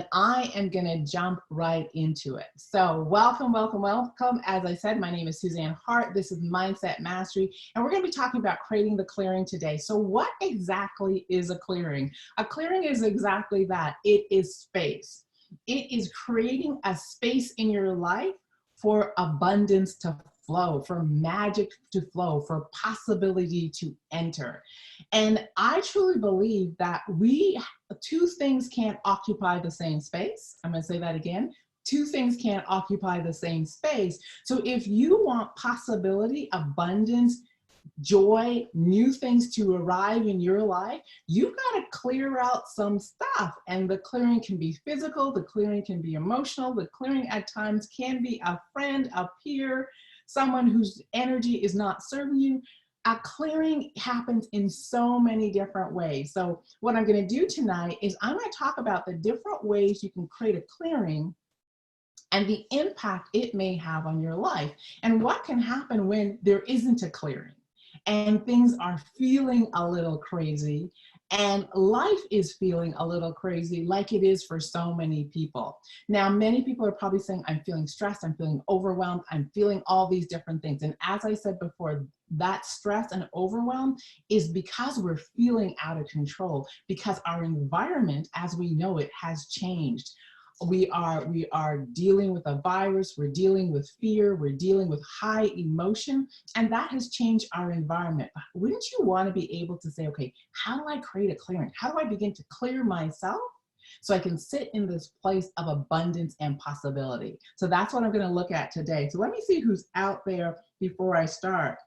and I am gonna jump right into it. So welcome, welcome, welcome. As I said, my name is Suzanne Hart. This is Mindset Mastery, and we're gonna be talking about creating the clearing today. So what exactly is a clearing? A clearing is exactly that. It is space. It is creating a space in your life for abundance to flow, for magic to flow, for possibility to enter. And I truly believe that two things can't occupy the same space. I'm going to say that again. Two things can't occupy the same space. So if you want possibility, abundance, joy, new things to arrive in your life, you've got to clear out some stuff. And the clearing can be physical, the clearing can be emotional, the clearing at times can be a friend, a peer, someone whose energy is not serving you. A clearing happens in so many different ways. So what I'm going to do tonight is I'm going to talk about the different ways you can create a clearing and the impact it may have on your life, and what can happen when there isn't a clearing and things are feeling a little crazy and life is feeling a little crazy, like it is for so many people. Now, many people are probably saying, I'm feeling stressed, I'm feeling overwhelmed, I'm feeling all these different things. And as I said before, that stress and overwhelm is because we're feeling out of control, because our environment as we know it has changed. We are dealing with a virus, we're dealing with fear, we're dealing with high emotion, and that has changed our environment. Wouldn't you want to be able to say, okay, how do I create a clearing? How do I begin to clear myself so I can sit in this place of abundance and possibility? So that's what I'm going to look at today. So let me see who's out there before I start.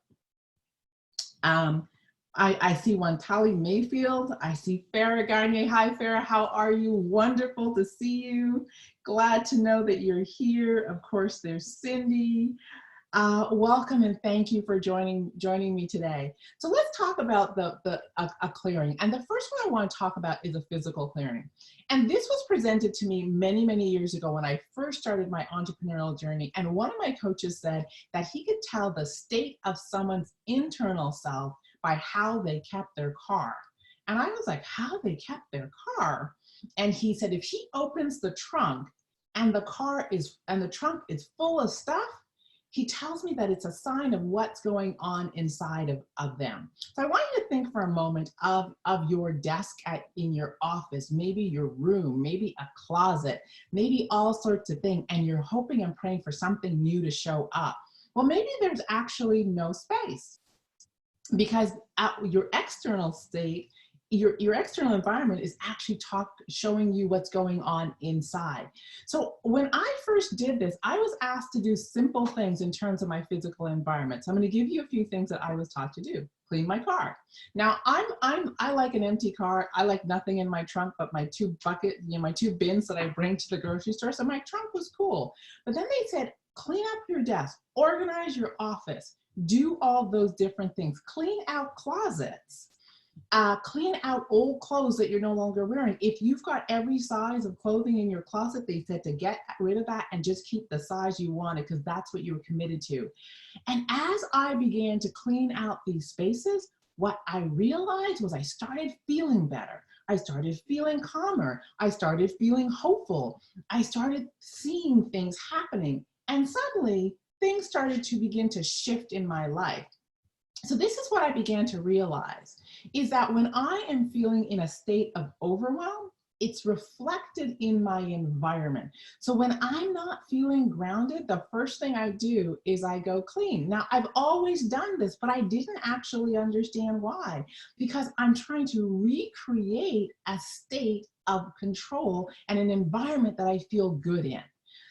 I see one, Tali Mayfield. I see Farah Garnier. Hi, Farah. How are you? Wonderful to see you. Glad to know that you're here. Of course, there's Cindy. Welcome and thank you for joining me today. So let's talk about a clearing. And the first one I want to talk about is a physical clearing. And this was presented to me many, many years ago when I first started my entrepreneurial journey. And one of my coaches said that he could tell the state of someone's internal self by how they kept their car. And I was like, how they kept their car? And he said, if he opens the trunk and the trunk is full of stuff, he tells me that it's a sign of what's going on inside of them. So I want you to think for a moment of your desk in your office, maybe your room, maybe a closet, maybe all sorts of things, and you're hoping and praying for something new to show up. Well, maybe there's actually no space, because your external state, your external environment is actually showing you what's going on inside. So when I first did this, I was asked to do simple things in terms of my physical environment. So I'm going to give you a few things that I was taught to do. Clean my car. Now I like an empty car. I like nothing in my trunk but my two my two bins that I bring to the grocery store. So my trunk was cool. But then they said, clean up your desk, organize your office, do all those different things, clean out closets. Clean out old clothes that you're no longer wearing. If you've got every size of clothing in your closet, they said to get rid of that and just keep the size you wanted, because that's what you were committed to. And as I began to clean out these spaces, what I realized was I started feeling better. I started feeling calmer. I started feeling hopeful. I started seeing things happening. And suddenly, things started to begin to shift in my life. So this is what I began to realize, is that when I am feeling in a state of overwhelm, it's reflected in my environment. So when I'm not feeling grounded, the first thing I do is I go clean. Now, I've always done this, but I didn't actually understand why, because I'm trying to recreate a state of control and an environment that I feel good in.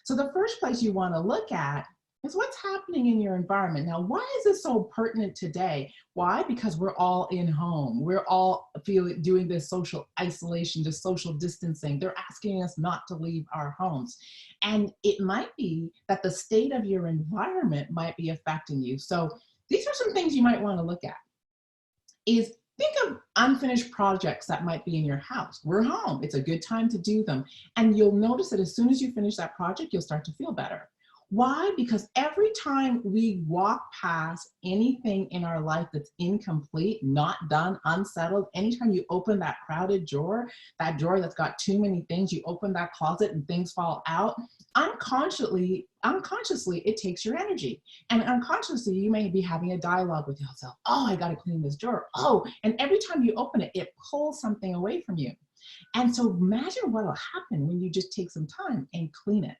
So the first place you want to look at is what's happening in your environment. Now, why is this so pertinent today? Why? Because we're all in home. We're all doing this social isolation, this social distancing. They're asking us not to leave our homes. And it might be that the state of your environment might be affecting you. So these are some things you might want to look at. Think of unfinished projects that might be in your house. We're home. It's a good time to do them. And you'll notice that as soon as you finish that project, you'll start to feel better. Why? Because every time we walk past anything in our life that's incomplete, not done, unsettled, anytime you open that crowded drawer, that drawer that's got too many things, you open that closet and things fall out, unconsciously, it takes your energy. And unconsciously, you may be having a dialogue with yourself. Oh, I got to clean this drawer. Oh, and every time you open it, it pulls something away from you. And so imagine what will happen when you just take some time and clean it.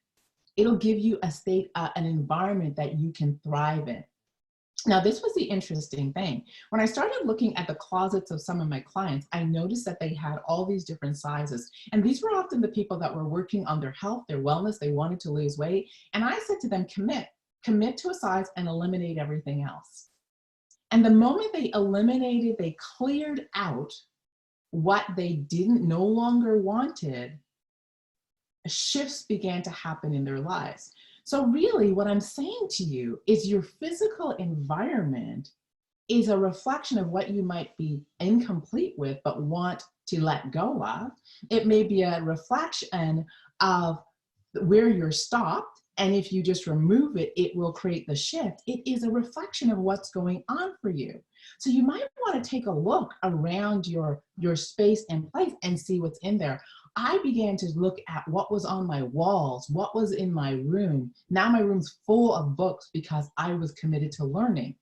It'll give you a state, an environment that you can thrive in. Now, this was the interesting thing. When I started looking at the closets of some of my clients, I noticed that they had all these different sizes. And these were often the people that were working on their health, their wellness, they wanted to lose weight. And I said to them, commit to a size and eliminate everything else. And the moment they eliminated, they cleared out what they no longer wanted, shifts began to happen in their lives. So really what I'm saying to you is your physical environment is a reflection of what you might be incomplete with but want to let go of. It may be a reflection of where you're stopped, and if you just remove it, it will create the shift. It is a reflection of what's going on for you. So you might want to take a look around your space and place and see what's in there. I began to look at what was on my walls, what was in my room. Now my room's full of books because I was committed to learning.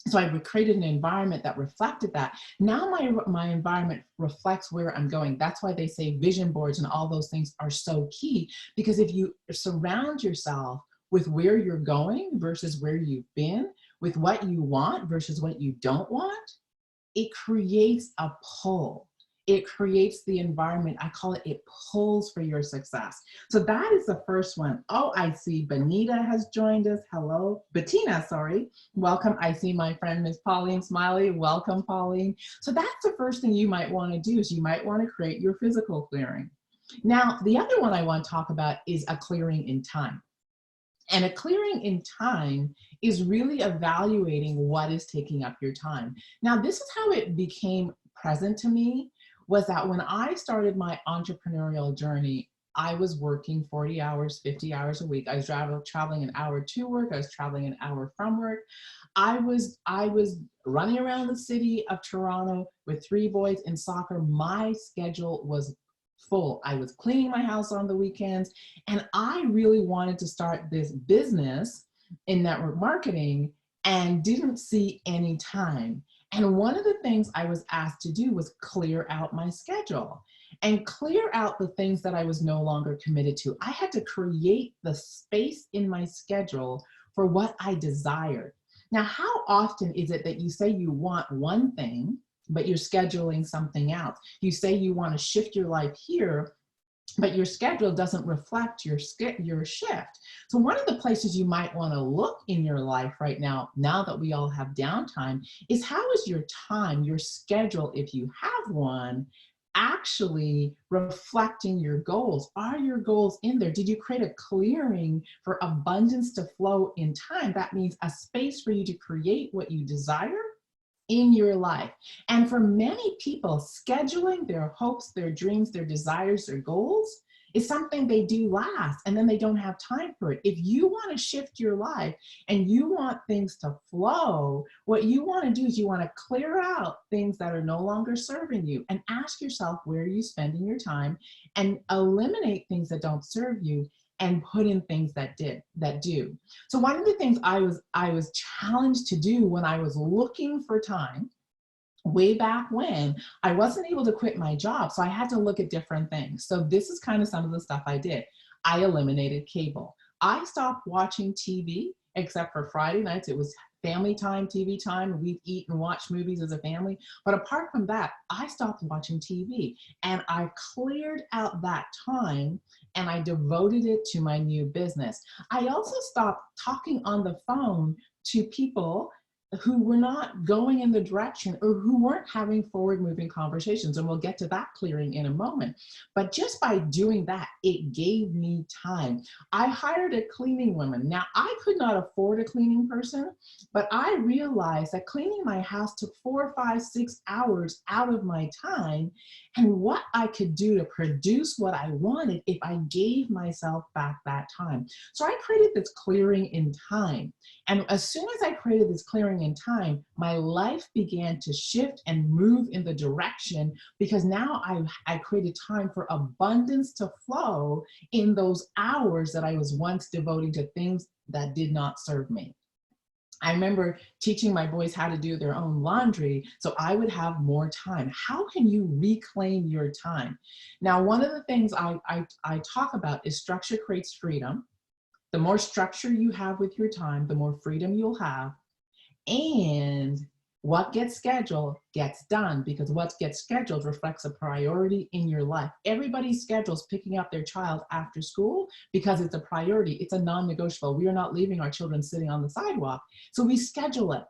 So I created an environment that reflected that. Now my environment reflects where I'm going. That's why they say vision boards and all those things are so key, because if you surround yourself with where you're going versus where you've been, with what you want versus what you don't want, it creates a pull. It creates the environment. I call it pulls for your success. So that is the first one. Oh, I see Benita has joined us. Hello, Bettina, sorry. Welcome. I see my friend, Miss Pauline Smiley. Welcome, Pauline. So that's the first thing you might want to do, is you might want to create your physical clearing. Now, the other one I want to talk about is a clearing in time. And a clearing in time is really evaluating what is taking up your time. Now, this is how it became present to me, was that when I started my entrepreneurial journey, I was working 40 hours, 50 hours a week. I was traveling an hour to work. I was traveling an hour from work. I was running around the city of Toronto with 3 boys in soccer. My schedule was full. I was cleaning my house on the weekends, and I really wanted to start this business in network marketing and didn't see any time. And one of the things I was asked to do was clear out my schedule and clear out the things that I was no longer committed to. I had to create the space in my schedule for what I desired. Now, how often is it that you say you want one thing, but you're scheduling something else? You say you want to shift your life here, but your schedule doesn't reflect your shift. So one of the places you might want to look in your life right now that we all have downtime, is how is your time, your schedule, if you have one, actually reflecting your goals? Are your goals in there? Did you create a clearing for abundance to flow in time? That means a space for you to create what you desire in your life. And for many people, scheduling their hopes, their dreams, their desires, their goals is something they do last, and then they don't have time for it. If you want to shift your life and you want things to flow, what you want to do is you want to clear out things that are no longer serving you and ask yourself, where are you spending your time, and eliminate things that don't serve you and put in things that do. So one of the things I was challenged to do when I was looking for time, way back when, I wasn't able to quit my job, so I had to look at different things. So this is kind of some of the stuff I did. I eliminated cable. I stopped watching TV, except for Friday nights. It was family time, TV time. We'd eat and watch movies as a family. But apart from that, I stopped watching TV, and I cleared out that time and I devoted it to my new business. I also stopped talking on the phone to people who were not going in the direction or who weren't having forward moving conversations. And we'll get to that clearing in a moment. But just by doing that, it gave me time. I hired a cleaning woman. Now, I could not afford a cleaning person, but I realized that cleaning my house took 4, 5, 6 hours out of my time, and what I could do to produce what I wanted if I gave myself back that time. So I created this clearing in time. And as soon as I created this clearing in time, my life began to shift and move in the direction, because now I created time for abundance to flow in those hours that I was once devoting to things that did not serve me. I remember teaching my boys how to do their own laundry, so I would have more time. How can you reclaim your time? Now, one of the things I talk about is structure creates freedom. The more structure you have with your time, the more freedom you'll have. And what gets scheduled gets done, because what gets scheduled reflects a priority in your life. Everybody schedules picking up their child after school because it's a priority. It's a non-negotiable. We are not leaving our children sitting on the sidewalk. So we schedule it.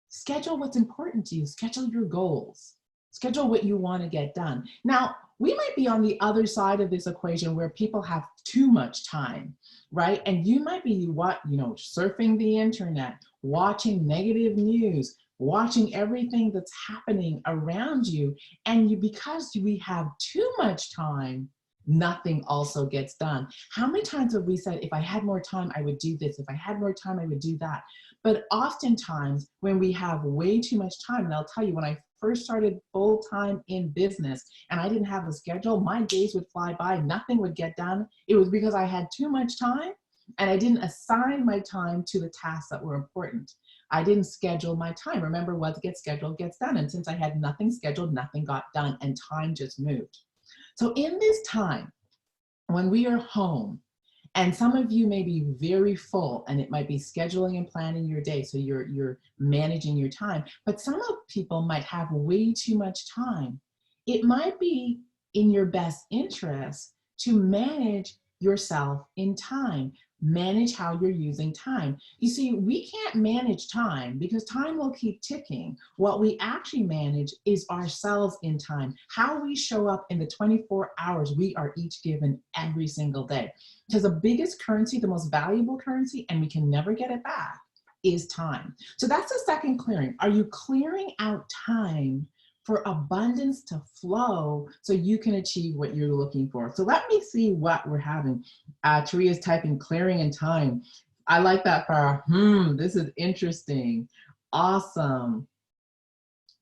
Schedule what's important to you. Schedule your goals. Schedule what you want to get done. Now, we might be on the other side of this equation where people have too much time, right? And you might be surfing the internet, watching negative news, watching everything that's happening around you. And because we have too much time, nothing also gets done. How many times have we said, if I had more time, I would do this. If I had more time, I would do that. But oftentimes when we have way too much time, and I'll tell you, when I first started full-time in business and I didn't have a schedule, my days would fly by, nothing would get done. It was because I had too much time and I didn't assign my time to the tasks that were important. I didn't schedule my time. Remember, what gets scheduled gets done. And since I had nothing scheduled, nothing got done, and time just moved. So in this time, when we are home, and some of you may be very full, and it might be scheduling and planning your day, so you're managing your time, but some of people might have way too much time. It might be in your best interest to manage yourself in time. Manage how you're using time. You see, we can't manage time because time will keep ticking. What we actually manage is ourselves in time, how we show up in the 24 hours we are each given every single day. Because the biggest currency, the most valuable currency, and we can never get it back, is time. So that's the second clearing. Are you clearing out time for abundance to flow so you can achieve what you're looking for? So let me see what we're having. Taria's typing clearing in time. I like that for this is interesting. Awesome.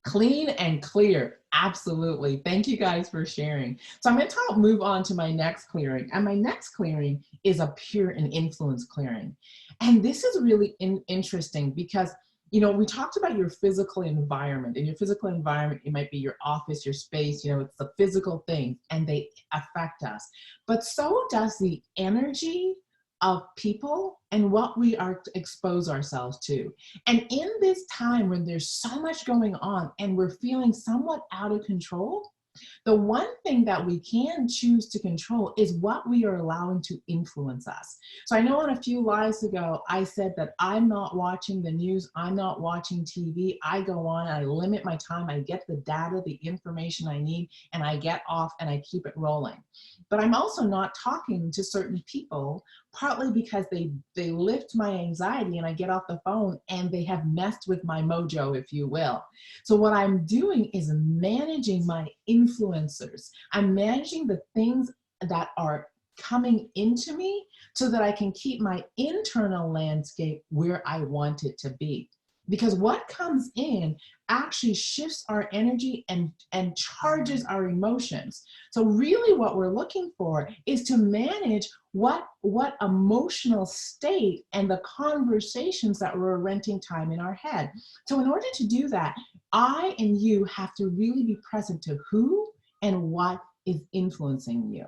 Clean and clear, absolutely. Thank you guys for sharing. So I'm going to move on to my next clearing, and my next clearing is a pure and influence clearing. And this is really interesting because we talked about your physical environment. In your physical environment, it might be your office, your space, it's the physical things, and they affect us. But so does the energy of people and what we are to expose ourselves to. And in this time when there's so much going on and we're feeling somewhat out of control, the one thing that we can choose to control is what we are allowing to influence us. So I know on a few lives ago, I said that I'm not watching the news, I'm not watching TV, I go on, I limit my time, I get the data, the information I need, and I get off and I keep it rolling. But I'm also not talking to certain people, partly because they lift my anxiety and I get off the phone and they have messed with my mojo, if you will. So what I'm doing is managing my influencers. I'm managing the things that are coming into me so that I can keep my internal landscape where I want it to be. Because what comes in actually shifts our energy and charges our emotions. So really what we're looking for is to manage what emotional state and the conversations that we're renting time in our head. So in order to do that, I and you have to really be present to who and what is influencing you.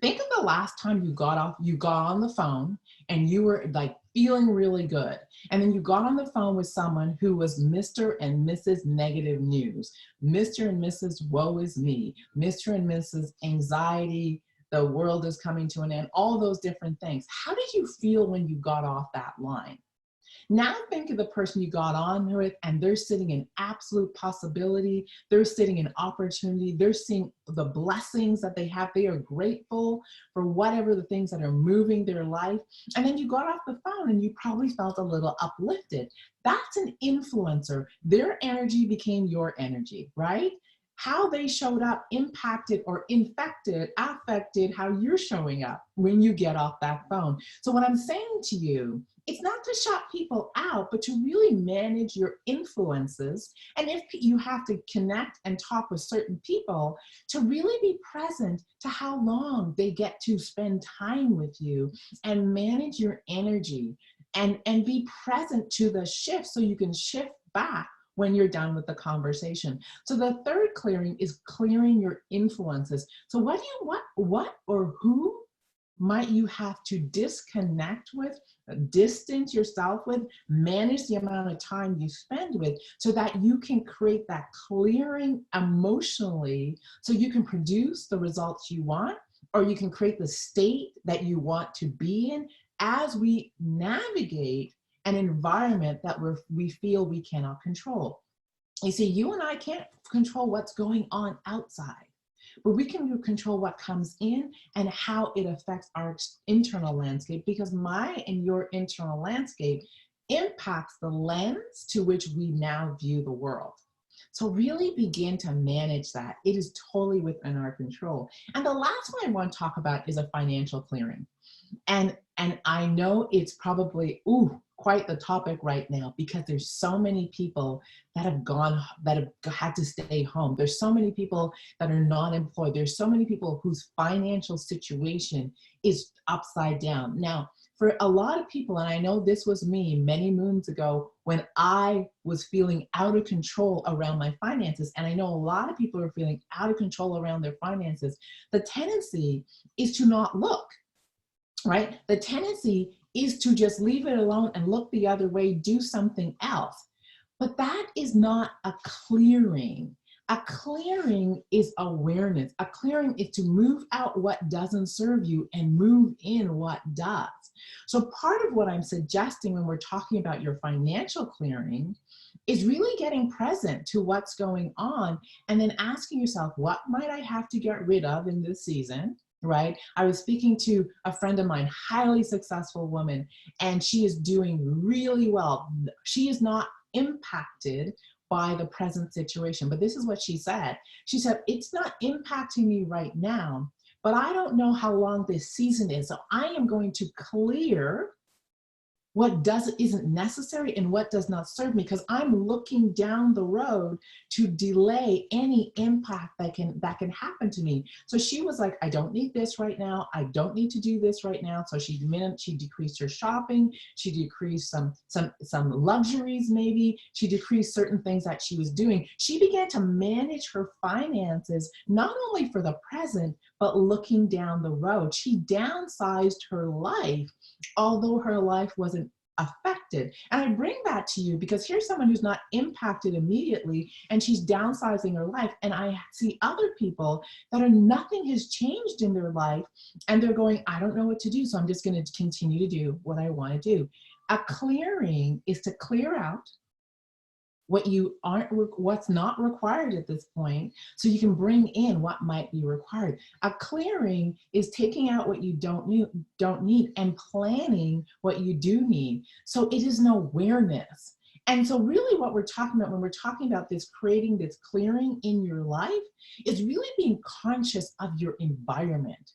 Think of the last time you got on the phone and you were like feeling really good. And then you got on the phone with someone who was Mr. and Mrs. Negative News, Mr. and Mrs. Woe is me, Mr. and Mrs. Anxiety, the world is coming to an end, all those different things. How did you feel when you got off that line? Now think of the person you got on with, and they're sitting in absolute possibility. They're sitting in opportunity. They're seeing the blessings that they have. They are grateful for whatever the things that are moving their life. And then you got off the phone and you probably felt a little uplifted. That's an influencer. Their energy became your energy, right? How they showed up impacted or affected how you're showing up when you get off that phone. So what I'm saying to you, it's not to shut people out, but to really manage your influences. And if you have to connect and talk with certain people, to really be present to how long they get to spend time with you, and manage your energy, and be present to the shift so you can shift back when you're done with the conversation. So the third clearing is clearing your influences. So what or who might you have to disconnect with, distance yourself with, manage the amount of time you spend with, so that you can create that clearing emotionally, so you can produce the results you want, or you can create the state that you want to be in as we navigate an environment that we feel we cannot control. You see, you and I can't control what's going on outside, but we can control what comes in and how it affects our internal landscape, because my and your internal landscape impacts the lens to which we now view the world. So really begin to manage that. It is totally within our control. And the last one I want to talk about is a financial clearing. And I know it's probably quite the topic right now, because there's so many people that have had to stay home. There's so many people that are not employed. There's so many people whose financial situation is upside down. Now, for a lot of people, and I know this was me many moons ago when I was feeling out of control around my finances, and I know a lot of people are feeling out of control around their finances, the tendency is to not look. Right? The tendency is to just leave it alone and look the other way, do something else. But that is not a clearing. A clearing is awareness. A clearing is to move out what doesn't serve you and move in what does. So part of what I'm suggesting when we're talking about your financial clearing is really getting present to what's going on, and then asking yourself, what might I have to get rid of in this season? Right? I was speaking to a friend of mine, highly successful woman, and she is doing really well. She is not impacted by the present situation, but this is what she said. She said, it's not impacting me right now, but I don't know how long this season is. So I am going to clear what isn't necessary and what does not serve me, because I'm looking down the road to delay any impact that can happen to me. So she was like, I don't need this right now. I don't need to do this right now. So she decreased her shopping. She decreased some luxuries maybe. She decreased certain things that she was doing. She began to manage her finances, not only for the present, but looking down the road. She downsized her life, although her life wasn't affected. And I bring that to you because here's someone who's not impacted immediately, and she's downsizing her life. And I see other people that are, nothing has changed in their life, and they're going, I don't know what to do, so I'm just going to continue to do what I want to do. A clearing is to clear out what's not required at this point, so you can bring in what might be required. A clearing is taking out what you don't need and planning what you do need. So it is an awareness. And so really what we're talking about when we're talking about this, creating this clearing in your life, is really being conscious of your environment.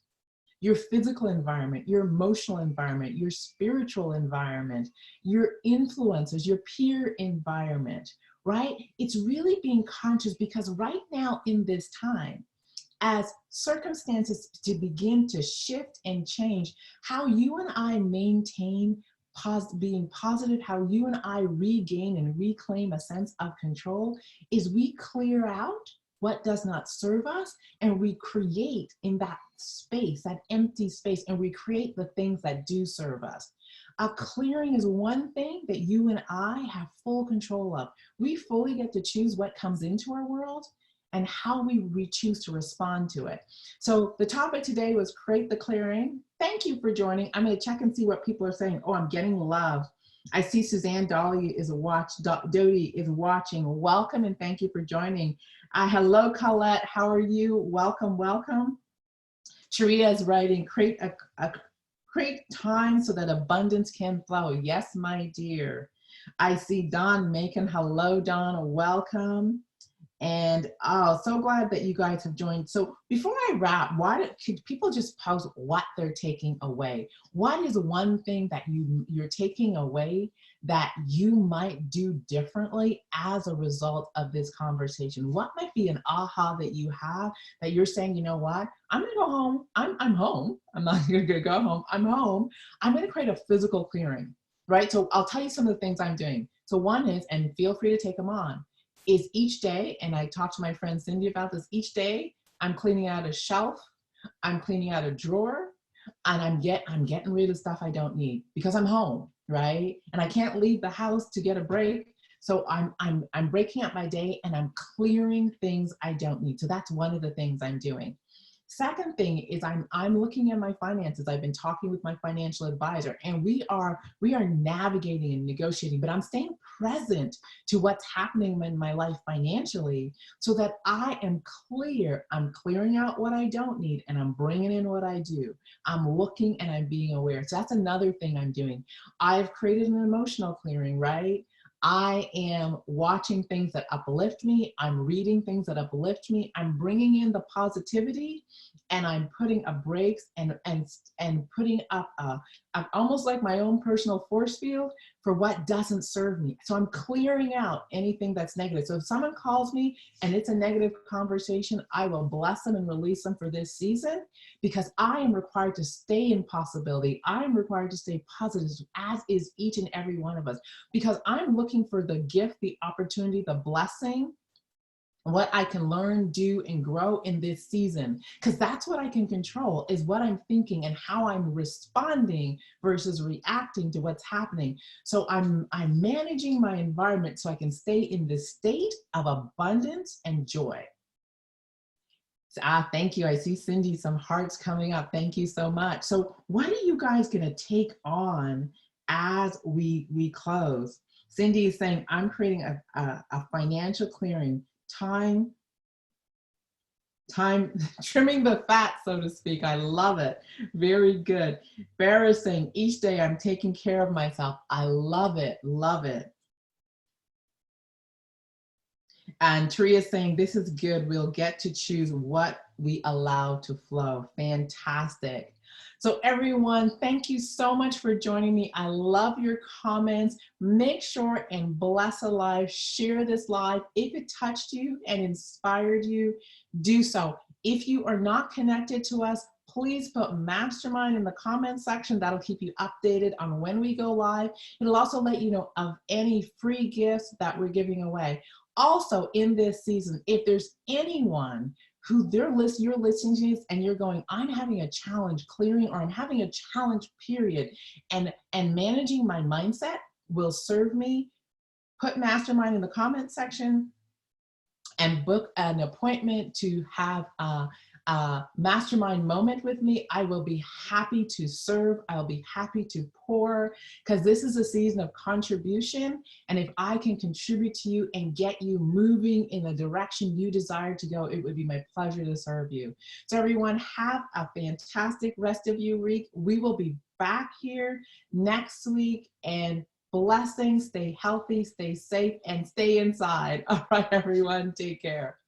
Your physical environment, your emotional environment, your spiritual environment, your influences, your peer environment, right? It's really being conscious, because right now in this time, as circumstances to begin to shift and change, how you and I maintain being positive, how you and I regain and reclaim a sense of control, is we clear out what does not serve us, and we create in that space, that empty space, and we create the things that do serve us. A clearing is one thing that you and I have full control of. We fully get to choose what comes into our world and how we choose to respond to it. So the topic today was create the clearing. Thank you for joining. I'm going to check and see what people are saying. Oh, I'm getting love. I see Suzanne Dolly is Doty is watching. Welcome and thank you for joining. Hello, Colette. How are you? Welcome, welcome. Taria is writing, create time so that abundance can flow. Yes, my dear. I see Don Macon. Hello, Don. Welcome. And oh, so glad that you guys have joined. So before I wrap, could people just post what they're taking away? What is one thing that you're taking away that you might do differently as a result of this conversation? What might be an aha that you have that you're saying, you know what, I'm gonna go home. I'm home. I'm not gonna go home. I'm home. I'm gonna create a physical clearing, right? So I'll tell you some of the things I'm doing. So one is, and feel free to take them on, is each day, and I talked to my friend Cindy about this, each day I'm cleaning out a shelf, I'm cleaning out a drawer, and I'm getting rid of stuff I don't need because I'm home, right? And I can't leave the house to get a break. So I'm breaking up my day and I'm clearing things I don't need. So that's one of the things I'm doing. Second thing is I'm looking at my finances. I've been talking with my financial advisor, and we are navigating and negotiating, but I'm staying present to what's happening in my life financially so that I am clear. I'm clearing out what I don't need and I'm bringing in what I do. I'm looking and I'm being aware. So that's another thing I'm doing. I've created an emotional clearing, right? I am watching things that uplift me. I'm reading things that uplift me. I'm bringing in the positivity, and I'm putting a brakes and putting up almost like my own personal force field for what doesn't serve me. So I'm clearing out anything that's negative. So if someone calls me and it's a negative conversation, I will bless them and release them for this season, because I am required to stay in possibility. I am required to stay positive, as is each and every one of us, because I'm looking for the gift, the opportunity, the blessing, what I can learn, do, and grow in this season. Because that's what I can control, is what I'm thinking and how I'm responding versus reacting to what's happening. So I'm managing my environment so I can stay in this state of abundance and joy. Thank you. I see Cindy, some hearts coming up. Thank you so much. So what are you guys gonna take on as we close? Cindy is saying, I'm creating a financial clearing, time trimming the fat, so to speak. I love it. Very good. Bear is saying, each day I'm taking care of myself. I love it, love it. And Taria is saying, this is good. We'll get to choose what we allow to flow. Fantastic. So everyone, thank you so much for joining me. I love your comments. Make sure and bless alive, share this live. If it touched you and inspired you, do so. If you are not connected to us, please put mastermind in the comment section. That'll keep you updated on when we go live. It'll also let you know of any free gifts that we're giving away. Also, in this season, if there's anyone who you're listening to this and you're going, I'm having a challenge clearing, or I'm having a challenge period, and managing my mindset will serve me, put mastermind in the comment section and book an appointment to have a mastermind moment with me. I will be happy to serve. I'll be happy to pour, because this is a season of contribution. And if I can contribute to you and get you moving in the direction you desire to go, it would be my pleasure to serve you. So everyone, have a fantastic rest of your week. We will be back here next week, and blessings. Stay healthy, stay safe, and stay inside. All right, everyone, take care.